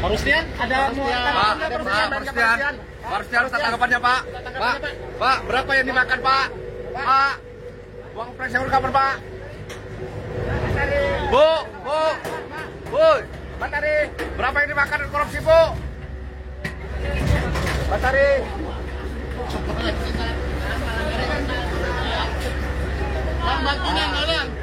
Pak Rusdian, ada Pak Rusdian, tanggapannya Pak. Pak, berapa yang dimakan Pak? Pak, uang operasional kapan Pak? Bu, Batari, berapa yang dimakan korupsi Bu? Batari. Bang, bantunya kalian.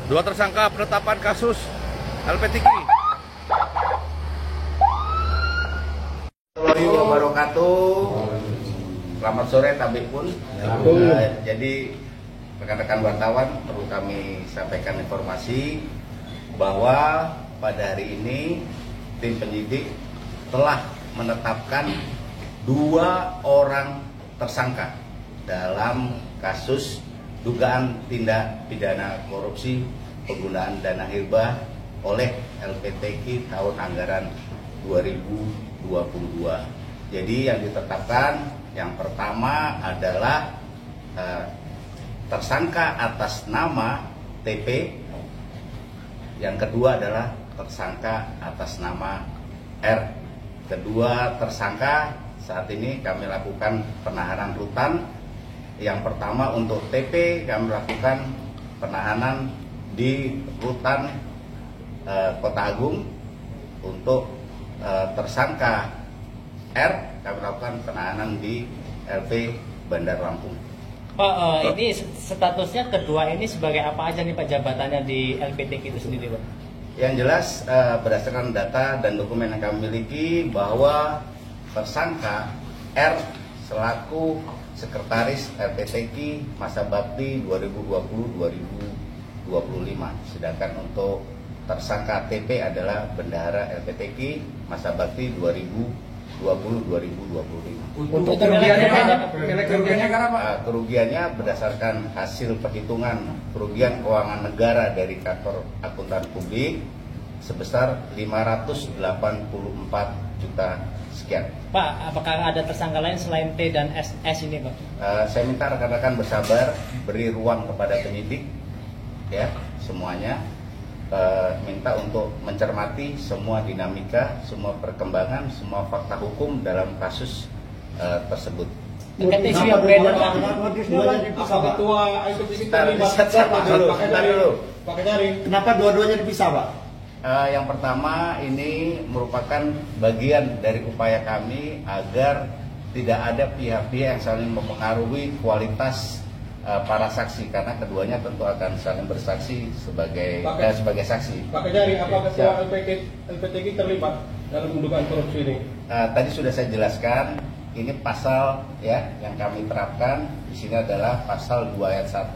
Dua tersangka penetapan kasus LPTQ. Assalamualaikum warahmatullahi wabarakatuh. Selamat sore Tabik pun. Jadi rekan-rekan wartawan perlu kami sampaikan informasi bahwa pada hari ini tim penyidik telah menetapkan 2 orang tersangka dalam kasus dugaan tindak pidana korupsi penggunaan dana hibah oleh LPTQ tahun anggaran 2022. Jadi yang ditetapkan yang pertama adalah tersangka atas nama TP, yang kedua adalah tersangka atas nama R. Kedua tersangka saat ini kami lakukan penahanan rutan. Yang pertama untuk TP kami lakukan penahanan di rutan Kota Agung. Untuk tersangka R kami lakukan penahanan di LP Bandar Lampung. Pak, ini statusnya kedua ini sebagai apa aja nih Pak jabatannya di LPTQ itu sendiri Pak? Yang jelas berdasarkan data dan dokumen yang kami miliki bahwa tersangka R selaku Sekretaris LPTQ masa bakti 2020-2025. Sedangkan untuk tersangka TP adalah bendahara LPTQ masa bakti 2020-2025. Untuk kerugiannya berdasarkan hasil perhitungan kerugian keuangan negara dari kantor akuntan publik sebesar 584 juta sekian. Pak, apakah ada tersangka lain selain T dan S ini Pak? Saya minta rekan-rekan bersabar, beri ruang kepada penyidik, ya semuanya. Minta untuk mencermati semua dinamika, semua perkembangan, semua fakta hukum dalam kasus tersebut. Terkait isu yang beredar Kenapa dua-duanya dipisah, Pak? Yang pertama ini merupakan bagian dari upaya kami agar tidak ada pihak-pihak yang saling mempengaruhi kualitas para saksi, karena keduanya tentu akan saling bersaksi sebagai saksi. Pak Kejari, apakah ketua LPTQ terlibat dalam dugaan korupsi ini? Tadi sudah saya jelaskan, ini pasal ya yang kami terapkan di sini adalah pasal 2 ayat 1,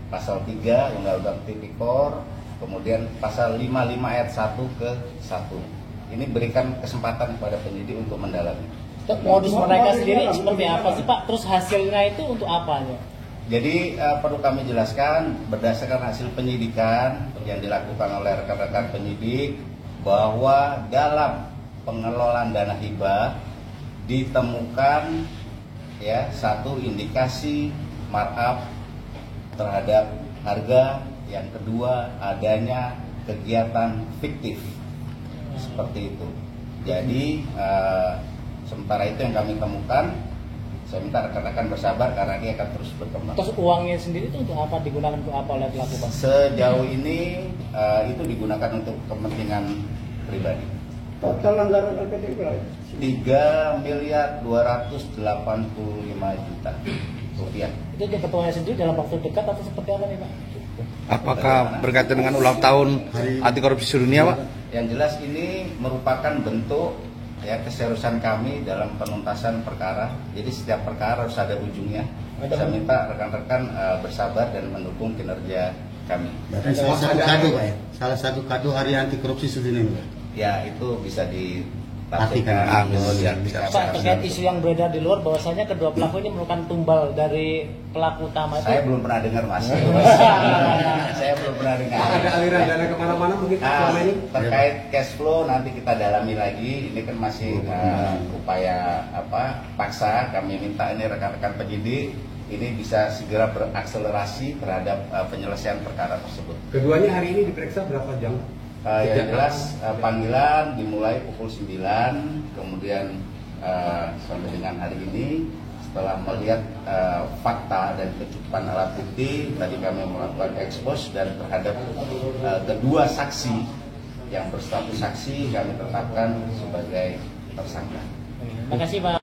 pasal 3 Undang-Undang Tipikor, kemudian pasal 55 ayat 1 ke 1. Ini berikan kesempatan kepada penyidik untuk mendalami. Modus mereka sendiri seperti apa sih Pak? Terus hasilnya itu untuk apa ya? Jadi perlu kami jelaskan berdasarkan hasil penyidikan yang dilakukan oleh rekan-rekan penyidik bahwa dalam pengelolaan dana hibah ditemukan ya satu indikasi markup terhadap harga, yang kedua adanya kegiatan fiktif seperti itu. Jadi sementara itu yang kami temukan. Saya minta rekan-rekan bersabar karena ini akan terus berkembang. Terus uangnya sendiri itu untuk apa, digunakan untuk apa oleh pelaku Pak? Sejauh ini itu digunakan untuk kepentingan pribadi. Total anggaran LPTQ berapa? 3.285 juta rupiah. Itu untuk ketuanya sendiri dalam waktu dekat atau seperti apa nih Pak? Apakah berkaitan dengan ulang tahun anti korupsi sedunia Pak? Yang jelas ini merupakan bentuk ya keseriusan kami dalam penuntasan perkara. Jadi setiap perkara harus ada ujungnya. Saya minta rekan-rekan bersabar dan mendukung kinerja kami. Berarti salah satu kado Pak ya? Salah satu kado hari anti korupsi sedunia Pak? Ya itu bisa Artikan. Pak, terkait isu yang beredar di luar bahwasanya kedua pelaku ini merupakan tumbal dari pelaku utama itu. Saya belum pernah dengar Mas. Saya belum pernah dengar. Ada aliran dana kemana-mana mungkin selama ini? Terkait cash flow nanti kita dalami lagi. Ini kan masih upaya paksa. Kami minta ini rekan-rekan penyidik ini bisa segera berakselerasi terhadap penyelesaian perkara tersebut. Keduanya hari ini diperiksa berapa jam? Yang jelas panggilan dimulai pukul 9, kemudian sampai dengan hari ini setelah melihat fakta dan kecukupan alat bukti, tadi kami melakukan ekspos dan terhadap kedua saksi yang berstatus saksi kami tetapkan sebagai tersangka. Terima kasih Pak.